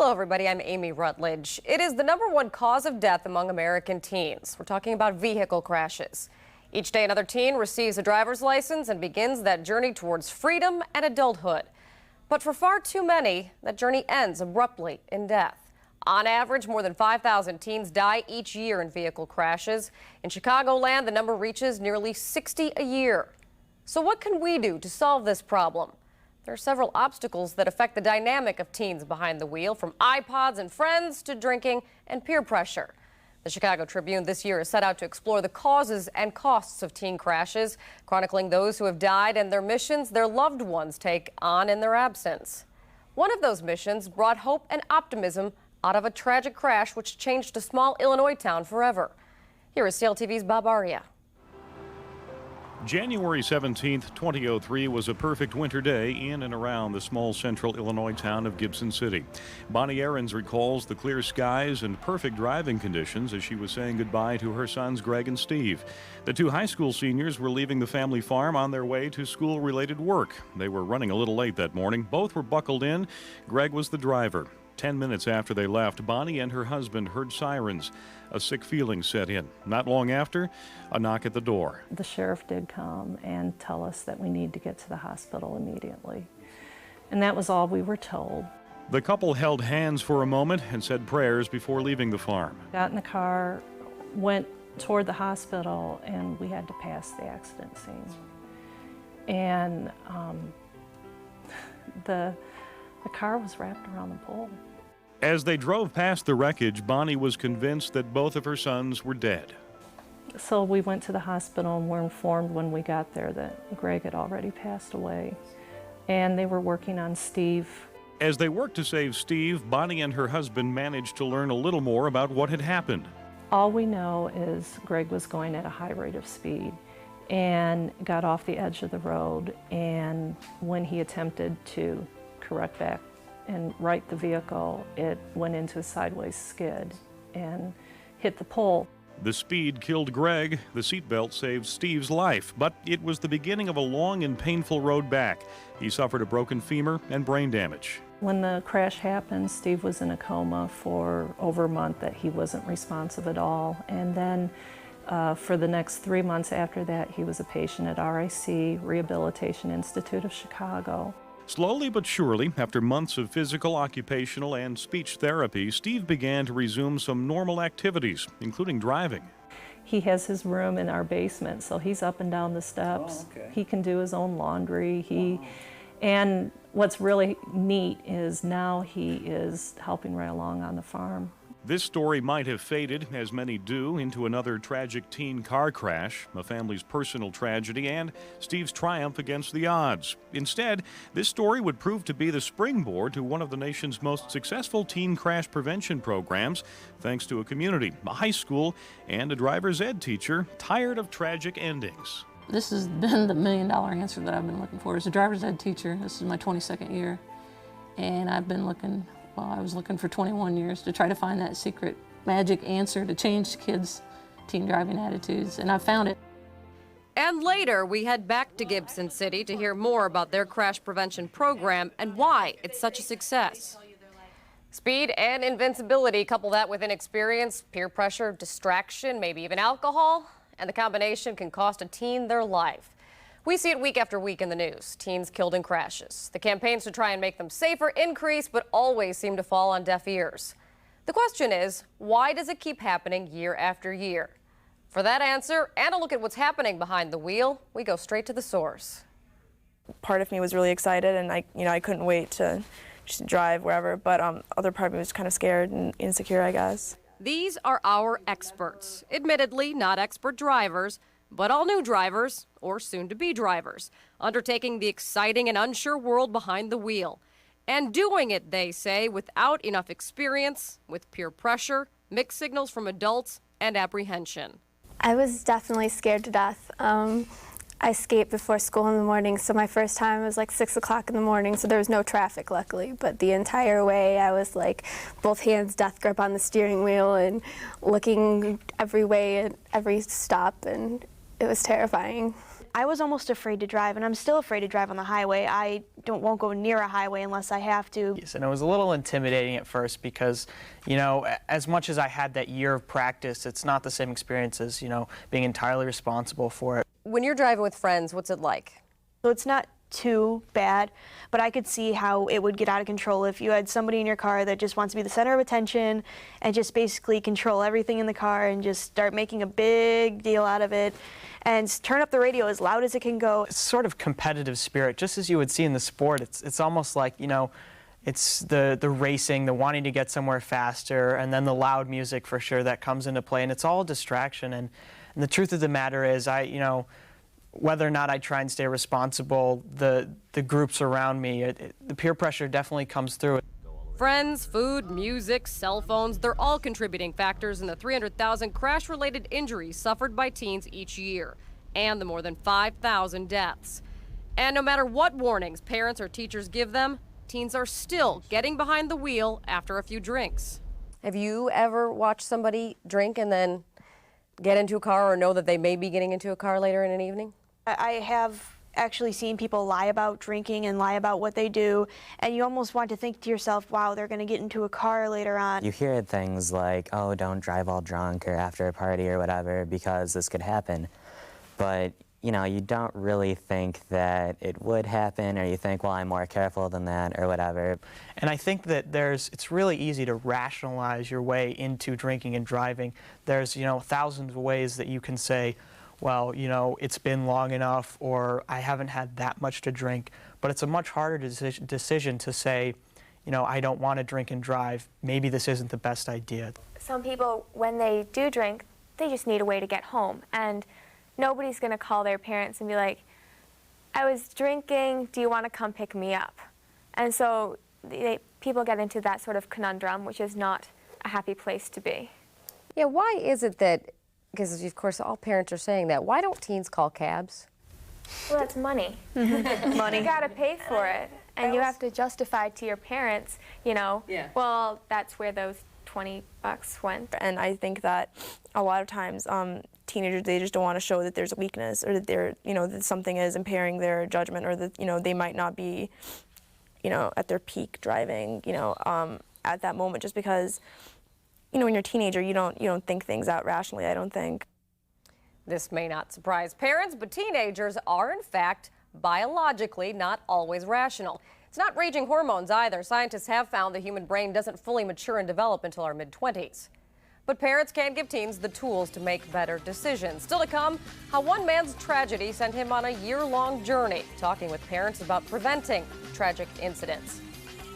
Hello, everybody. I'm Amy Rutledge. It is the #1 cause of death among American teens. We're talking about vehicle crashes. Each day, another teen receives a driver's license and begins that journey towards freedom and adulthood. But for far too many, that journey ends abruptly in death. On average, more than 5,000 teens die each year in vehicle crashes. In Chicagoland, the number reaches nearly 60 a year. So what can we do to solve this problem? There are several obstacles that affect the dynamic of teens behind the wheel, from iPods and friends to drinking and peer pressure. The Chicago Tribune this year is set out to explore the causes and costs of teen crashes, chronicling those who have died and their missions their loved ones take on in their absence. One of those missions brought hope and optimism out of a tragic crash which changed a small Illinois town forever. Here is CLTV's Bob Aria. January 17th, 2003 was a perfect winter day in and around the small central Illinois town of Gibson City. Bonnie ARENDS recalls the clear skies and perfect driving conditions as she was saying goodbye to her sons Greg and Steve. The two high school seniors were leaving the family farm on their way to school-related work. They were running a little late that morning. Both were buckled in. Greg was the driver. 10 minutes after they left, Bonnie and her husband heard sirens. A sick feeling set in. Not long after, a knock at the door. The sheriff did come and tell us that we need to get to the hospital immediately. And that was all we were told. The couple held hands for a moment and said prayers before leaving the farm. Got in the car, went toward the hospital, and we had to pass the accident scene. And the car was wrapped around the pole. As they drove past the wreckage, Bonnie was convinced that both of her sons were dead. So we went to the hospital and were informed when we got there that Greg had already passed away. And they were working on Steve. As they worked to save Steve, Bonnie and her husband managed to learn a little more about what had happened. All we know is Greg was going at a high rate of speed and got off the edge of the road, and when he attempted to correct back and right the vehicle, it went into a sideways skid and hit the pole. The speed killed Greg. The seatbelt saved Steve's life, but it was the beginning of a long and painful road back. He suffered a broken femur and brain damage. When the crash happened, Steve was in a coma for over a month that he wasn't responsive at all. And then for the next 3 months after that, he was a patient at RIC, Rehabilitation Institute of Chicago. Slowly but surely, after months of physical, occupational, and speech therapy, Steve began to resume some normal activities, including driving. He has his room in our basement, so he's up and down the steps. Oh, okay. He can do his own laundry. And what's really neat is now he is helping right along on the farm. This story might have faded, as many do, into another tragic teen car crash, a family's personal tragedy, and Steve's triumph against the odds. Instead, this story would prove to be the springboard to one of the nation's most successful teen crash prevention programs, thanks to a community, a high school, and a driver's ed teacher tired of tragic endings. This has been the million-dollar answer that I've been looking for. As a driver's ed teacher, this is my 22nd year, and I've been looking, well, I was looking for 21 years to try to find that secret magic answer to change kids' teen driving attitudes, and I found it. And later, we head back to Gibson City to hear more about their crash prevention program and why it's such a success. Speed and invincibility, couple that with inexperience, peer pressure, distraction, maybe even alcohol, and the combination can cost a teen their life. We see it week after week in the news, teens killed in crashes. The campaigns to try and make them safer increase, but always seem to fall on deaf ears. The question is, why does it keep happening year after year? For that answer and a look at what's happening behind the wheel, we go straight to the source. Part of me was really excited, and I couldn't wait to just drive wherever, but other part of me was kind of scared and insecure, I guess. These are our experts, admittedly not expert drivers, but all new drivers, or soon-to-be drivers, undertaking the exciting and unsure world behind the wheel. And doing it, they say, without enough experience, with peer pressure, mixed signals from adults, and apprehension. I was definitely scared to death. I skate before school in the morning, so my first time was like 6 o'clock in the morning, so there was no traffic, luckily. But the entire way, I was like both hands death grip on the steering wheel and looking every way at every stop, and it was terrifying. I was almost afraid to drive, and I'm still afraid to drive on the highway. I won't go near a highway unless I have to. Yes, and it was a little intimidating at first because, you know, as much as I had that year of practice, it's not the same experience as, you know, being entirely responsible for it. When you're driving with friends, what's it like? So it's not too bad, but I could see how it would get out of control if you had somebody in your car that just wants to be the center of attention and just basically control everything in the car and just start making a big deal out of it and turn up the radio as loud as it can go. It's sort of competitive spirit, just as you would see in the sport. It's almost like, you know, it's the racing, the wanting to get somewhere faster, and then the loud music for sure that comes into play, and it's all a distraction. And the truth of the matter is, you know, whether or not I try and stay responsible, the groups around me, the peer pressure definitely comes through. Friends, food, music, cell phones, they're all contributing factors in the 300,000 crash-related injuries suffered by teens each year, and the more than 5,000 deaths. And no matter what warnings parents or teachers give them, teens are still getting behind the wheel after a few drinks. Have you ever watched somebody drink and then get into a car or know that they may be getting into a car later in an evening? I have actually seen people lie about drinking and lie about what they do, and you almost want to think to yourself, wow, they're going to get into a car later on. You hear things like, oh, don't drive all drunk or after a party or whatever because this could happen. But, you know, you don't really think that it would happen, or you think, well, I'm more careful than that or whatever. And I think that it's really easy to rationalize your way into drinking and driving. There's, you know, thousands of ways that you can say, well, you know, it's been long enough, or I haven't had that much to drink. But it's a much harder decision to say, you know, I don't want to drink and drive. Maybe this isn't the best idea. Some people, when they do drink, they just need a way to get home. And nobody's going to call their parents and be like, I was drinking, do you want to come pick me up? And so people get into that sort of conundrum, which is not a happy place to be. Yeah, why is it that, because of course all parents are saying that, why don't teens call cabs? Well, that's money. Money. You got to pay for it, and you have to justify to your parents, you know, well, that's where those $20 went. And I think that a lot of times teenagers, they just don't want to show that there's a weakness, or that they're, you know, that something is impairing their judgment, or that, you know, they might not be, you know, at their peak driving, you know, at that moment, just because, you know, when you're a teenager, you don't think things out rationally, I don't think. This may not surprise parents, but teenagers are in fact biologically not always rational. It's not raging hormones either. Scientists have found the human brain doesn't fully mature and develop until our mid-20s. But parents can give teens the tools to make better decisions. Still to come, how one man's tragedy sent him on a year-long journey, talking with parents about preventing tragic incidents.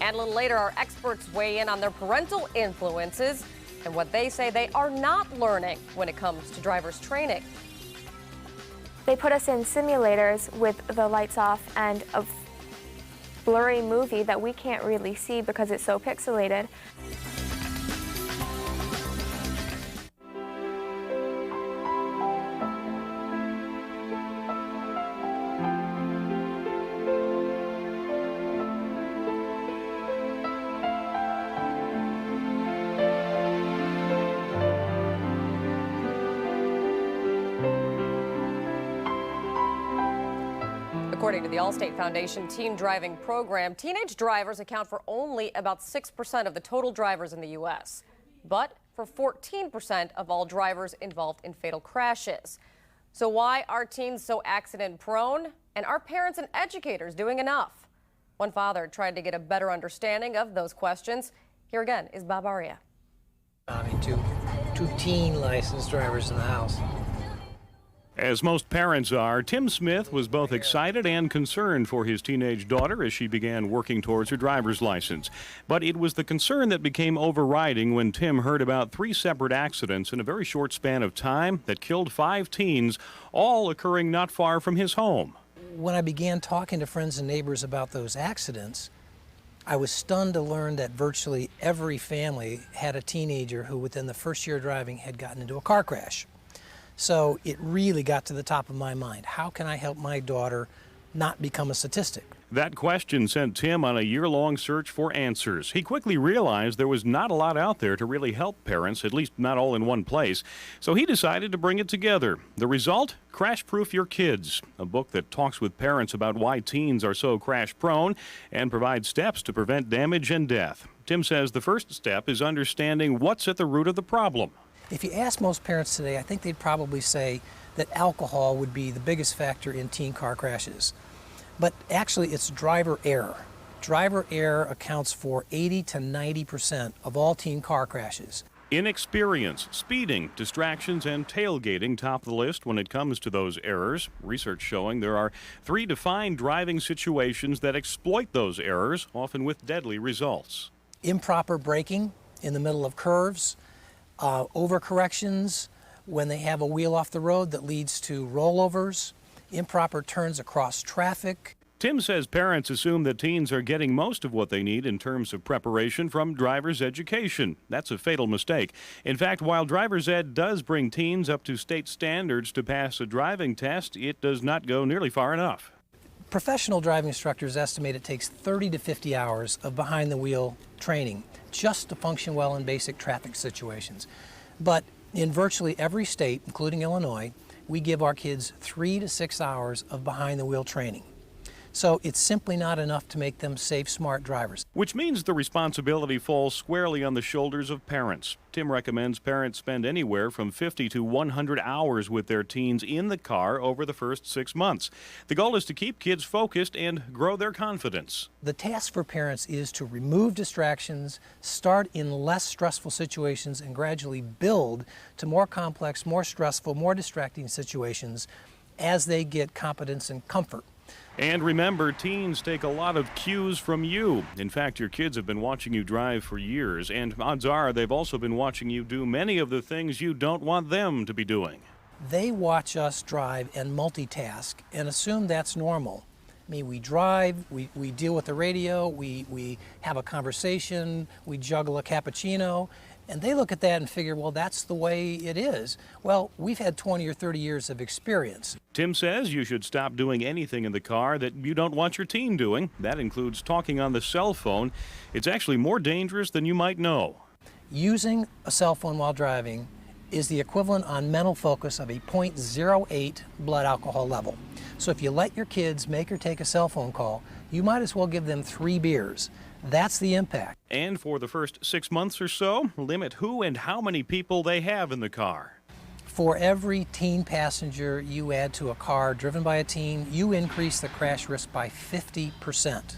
And a little later, our experts weigh in on their parental influences and what they say they are not learning when it comes to driver's training. They put us in simulators with the lights off and a blurry movie that we can't really see because it's so pixelated. According to the Allstate Foundation Teen Driving Program, teenage drivers account for only about 6% of the total drivers in the U.S., but for 14% of all drivers involved in fatal crashes. So why are teens so accident-prone? And are parents and educators doing enough? One father tried to get a better understanding of those questions. Here again is Bob Aria. Two teen licensed drivers in the house. As most parents are, Tim Smith was both excited and concerned for his teenage daughter as she began working towards her driver's license. But it was the concern that became overriding when Tim heard about 3 separate accidents in a very short span of time that killed 5 teens, all occurring not far from his home. When I began talking to friends and neighbors about those accidents, I was stunned to learn that virtually every family had a teenager who within the first year of driving had gotten into a car crash. So it really got to the top of my mind. How can I help my daughter not become a statistic? That question sent Tim on a year-long search for answers. He quickly realized there was not a lot out there to really help parents, at least not all in one place. So he decided to bring it together. The result? Crash Proof Your Kids, a book that talks with parents about why teens are so crash-prone and provides steps to prevent damage and death. Tim says the first step is understanding what's at the root of the problem. If you ask most parents today, I think they'd probably say that alcohol would be the biggest factor in teen car crashes. But actually, it's driver error. Driver error accounts for 80 to 90% of all teen car crashes. Inexperience, speeding, distractions, and tailgating top the list when it comes to those errors. Research showing there are 3 defined driving situations that exploit those errors, often with deadly results. Improper braking in the middle of curves, overcorrections when they have a wheel off the road that leads to rollovers, improper turns across traffic. Tim says parents assume that teens are getting most of what they need in terms of preparation from driver's education. That's a fatal mistake. In fact, while driver's ed does bring teens up to state standards to pass a driving test, it does not go nearly far enough. Professional driving instructors estimate it takes 30 to 50 hours of behind-the-wheel training just to function well in basic traffic situations. But in virtually every state, including Illinois, we give our kids 3 to 6 hours of behind-the-wheel training. So it's simply not enough to make them safe, smart drivers. Which means the responsibility falls squarely on the shoulders of parents. Tim recommends parents spend anywhere from 50 to 100 hours with their teens in the car over the first 6 months. The goal is to keep kids focused and grow their confidence. The task for parents is to remove distractions, start in less stressful situations, and gradually build to more complex, more stressful, more distracting situations as they get competence and comfort. And remember, teens take a lot of cues from you. In fact, your kids have been watching you drive for years, and odds are they've also been watching you do many of the things you don't want them to be doing. They watch us drive and multitask and assume that's normal. I mean, we drive, we deal with the radio, we have a conversation, we juggle a cappuccino, and they look at that and figure, well, that's the way it is. Well, we've had 20 or 30 years of experience. Tim says you should stop doing anything in the car that you don't want your teen doing. That includes talking on the cell phone. It's actually more dangerous than you might know. Using a cell phone while driving is the equivalent on mental focus of a 0.08 blood alcohol level. So if you let your kids make or take a cell phone call, you might as well give them 3 beers. That's the impact. And for the first 6 months or so, limit who and how many people they have in the car. For every teen passenger you add to a car driven by a teen, you increase the crash risk by 50%.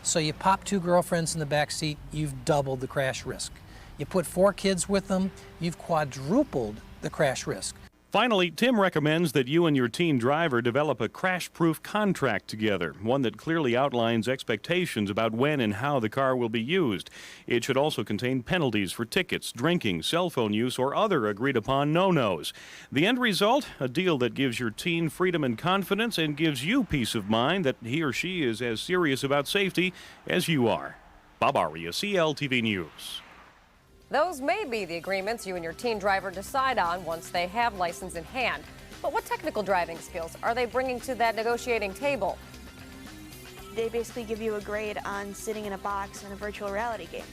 So you pop 2 girlfriends in the back seat, you've doubled the crash risk. You put 4 kids with them, you've quadrupled the crash risk. Finally, Tim recommends that you and your teen driver develop a crash-proof contract together, one that clearly outlines expectations about when and how the car will be used. It should also contain penalties for tickets, drinking, cell phone use, or other agreed-upon no-nos. The end result? A deal that gives your teen freedom and confidence and gives you peace of mind that he or she is as serious about safety as you are. Bob Aria, CLTV News. Those may be the agreements you and your teen driver decide on once they have license in hand. But what technical driving skills are they bringing to that negotiating table? They basically give you a grade on sitting in a box in a virtual reality game.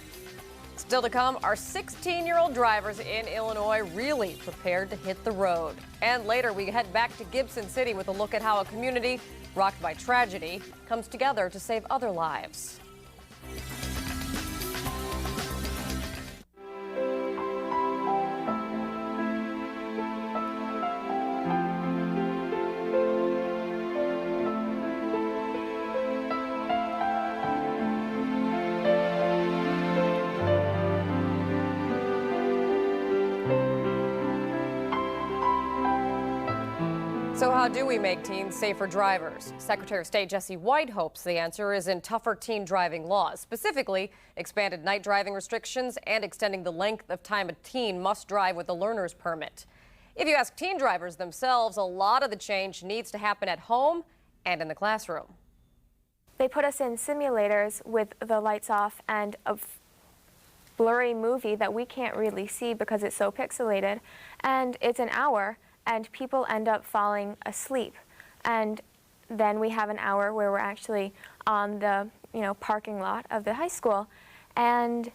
Still to come, are 16-year-old drivers in Illinois really prepared to hit the road? And later, we head back to Gibson City with a look at how a community rocked by tragedy comes together to save other lives. So how do we make teens safer drivers? Secretary of State Jesse White hopes the answer is in tougher teen driving laws, specifically expanded night driving restrictions and extending the length of time a teen must drive with a learner's permit. If you ask teen drivers themselves, a lot of the change needs to happen at home and in the classroom. They put us in simulators with the lights off and a blurry movie that we can't really see because it's so pixelated, and it's an hour. And people end up falling asleep. And then we have an hour where we're actually on the parking lot of the high school. And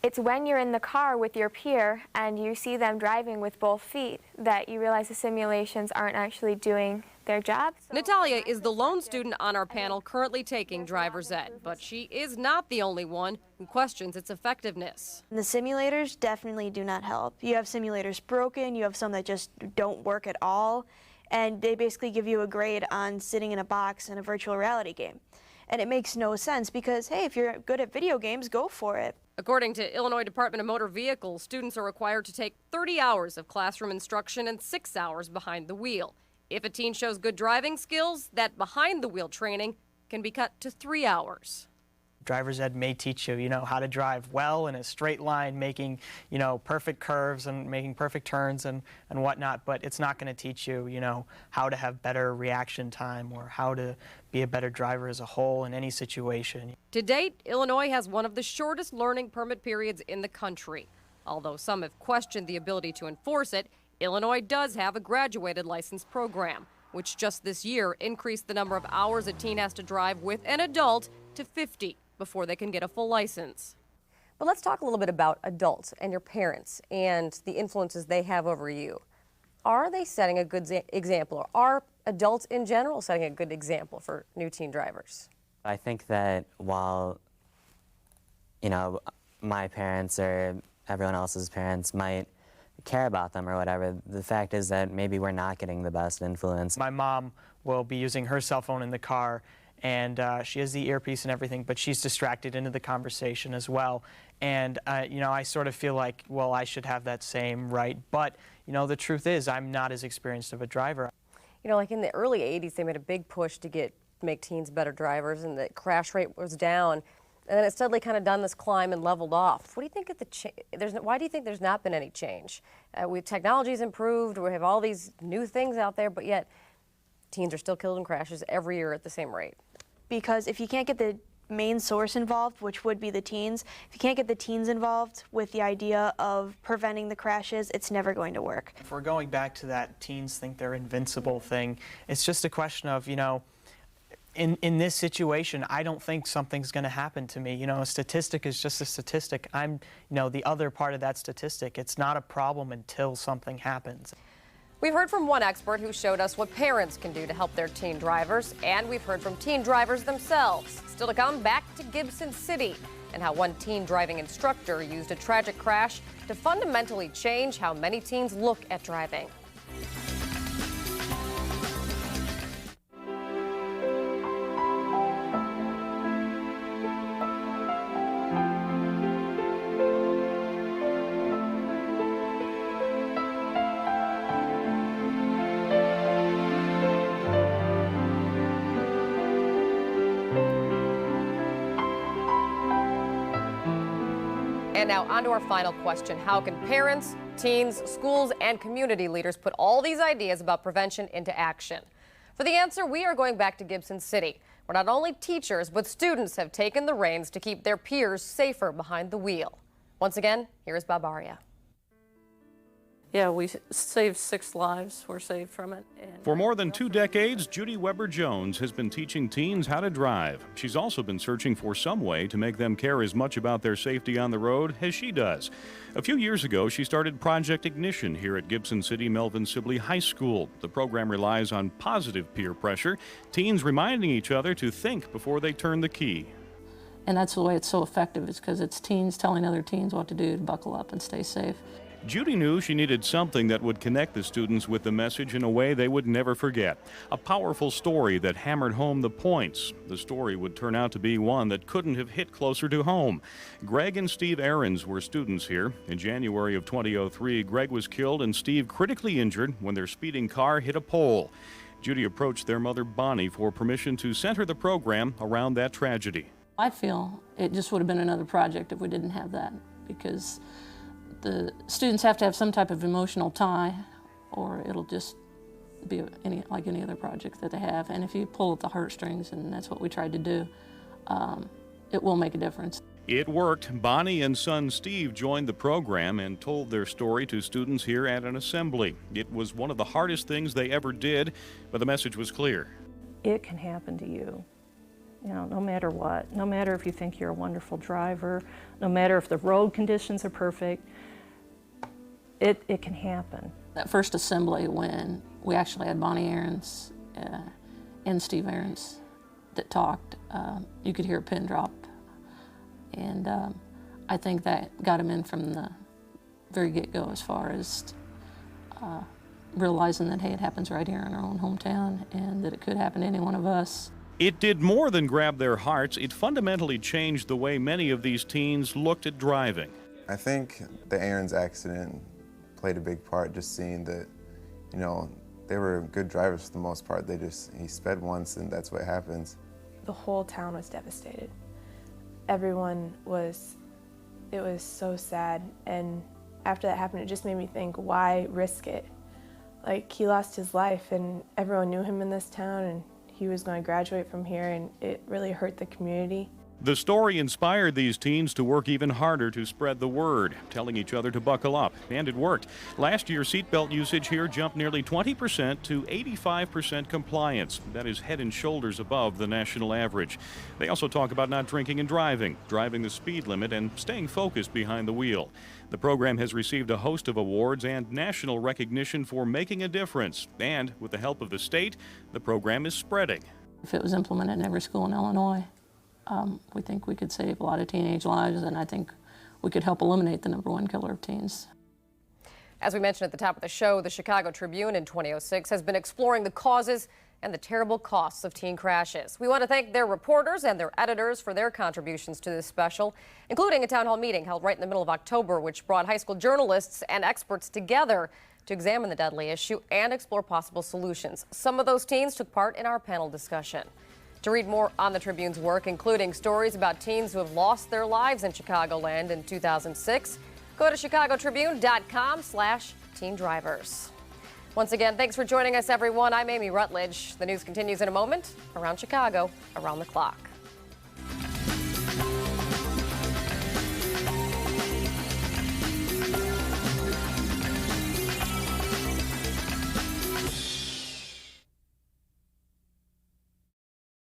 it's when you're in the car with your peer and you see them driving with both feet that you realize the simulations aren't actually doing their job. Natalia is the lone student on our panel currently taking driver's ed, but she is not the only one who questions its effectiveness. The simulators definitely do not help. You have simulators broken, you have some that just don't work at all, and they basically give you a grade on sitting in a box in a virtual reality game. And it makes no sense because, hey, if you're good at video games, go for it. According to Illinois Department of Motor Vehicles, students are required to take 30 hours of classroom instruction and 6 hours behind the wheel. If a teen shows good driving skills, that behind-the-wheel training can be cut to 3 hours. Driver's ed may teach you, how to drive well in a straight line, making, perfect curves and making perfect turns and whatnot, but it's not going to teach you, how to have better reaction time or how to be a better driver as a whole in any situation. To date, Illinois has one of the shortest learning permit periods in the country. Although some have questioned the ability to enforce it, Illinois does have a graduated license program, which just this year increased the number of hours a teen has to drive with an adult to 50 before they can get a full license. But let's talk a little bit about adults and your parents and the influences they have over you. Are they setting a good example, or are adults in general setting a good example for new teen drivers? I think that while, my parents or everyone else's parents might care about them or whatever, the fact is that maybe we're not getting the best influence. My mom will be using her cell phone in the car, and she has the earpiece and everything, but she's distracted into the conversation as well. And, I sort of feel like, well, I should have that same right. But, the truth is I'm not as experienced of a driver. Like in the early 80s, they made a big push to make teens better drivers, and the crash rate was down. And then it suddenly kind of done this climb and leveled off. What do you think of why do you think there's not been any change? Technology's improved, we have all these new things out there, but yet teens are still killed in crashes every year at the same rate. Because if you can't get the main source involved, which would be the teens, if you can't get the teens involved with the idea of preventing the crashes, it's never going to work. If we're going back to that teens think they're invincible thing, it's just a question of, in this situation, I don't think something's going to happen to me. A statistic is just a statistic. I'm, the other part of that statistic. It's not a problem until something happens. We've heard from one expert who showed us what parents can do to help their teen drivers, and we've heard from teen drivers themselves. Still to come, back to Gibson City, and how one teen driving instructor used a tragic crash to fundamentally change how many teens look at driving. And now on to our final question. How can parents, teens, schools, and community leaders put all these ideas about prevention into action? For the answer, we are going back to Gibson City, where not only teachers, but students have taken the reins to keep their peers safer behind the wheel. Once again, here is Bob Aria. Yeah, we saved 6 lives. We're saved from it. For more than 2 decades, Judy Weber-Jones has been teaching teens how to drive. She's also been searching for some way to make them care as much about their safety on the road as she does. A few years ago, she started Project Ignition here at Gibson City Melvin Sibley High School. The program relies on positive peer pressure, teens reminding each other to think before they turn the key. And that's the way it's so effective, is because it's teens telling other teens what to do to buckle up and stay safe. Judy knew she needed something that would connect the students with the message in a way they would never forget. A powerful story that hammered home the points. The story would turn out to be one that couldn't have hit closer to home. Greg and Steve ARENDS were students here. In January of 2003, Greg was killed and Steve critically injured when their speeding car hit a pole. Judy approached their mother Bonnie for permission to center the program around that tragedy. I feel it just would have been another project if we didn't have that, because the students have to have some type of emotional tie, or it'll just be like any other project that they have. And if you pull at the heartstrings, and that's what we tried to do, it will make a difference. It worked. Bonnie and son Steve joined the program and told their story to students here at an assembly. It was one of the hardest things they ever did, but the message was clear. it can happen to you. You know, no matter what, no matter if you think you're a wonderful driver, no matter if the road conditions are perfect, it can happen. That first assembly when we actually had Bonnie ARENDS and Steve ARENDS that talked, you could hear a pin drop. And I think that got him in from the very get-go as far as realizing that, hey, it happens right here in our own hometown and that it could happen to any one of us. It did more than grab their hearts. It fundamentally changed the way many of these teens looked at driving. I think the ARENDS accident played a big part, just seeing that, you know, they were good drivers for the most part. He sped once and that's what happens. The whole town was devastated. Everyone was, it was so sad. And after that happened, it just made me think, why risk it? Like, he lost his life and everyone knew him in this town and he was going to graduate from here, and it really hurt the community. The story inspired these teens to work even harder to spread the word, telling each other to buckle up, and it worked. Last year, seatbelt usage here jumped nearly 20% to 85% compliance. That is head and shoulders above the national average. They also talk about not drinking and driving the speed limit, and staying focused behind the wheel. The program has received a host of awards and national recognition for making a difference. And with the help of the state, the program is spreading. If it was implemented in every school in Illinois, we think we could save a lot of teenage lives, and I think we could help eliminate the #1 killer of teens. As we mentioned at the top of the show, the Chicago Tribune in 2006 has been exploring the causes and the terrible costs of teen crashes. We want to thank their reporters and their editors for their contributions to this special, including a town hall meeting held right in the middle of October, which brought high school journalists and experts together to examine the deadly issue and explore possible solutions. Some of those teens took part in our panel discussion. To read more on the Tribune's work, including stories about teens who have lost their lives in Chicagoland in 2006, go to chicagotribune.com/teendrivers. Once again, thanks for joining us, everyone. I'm Amy Rutledge. The news continues in a moment. Around Chicago, around the clock.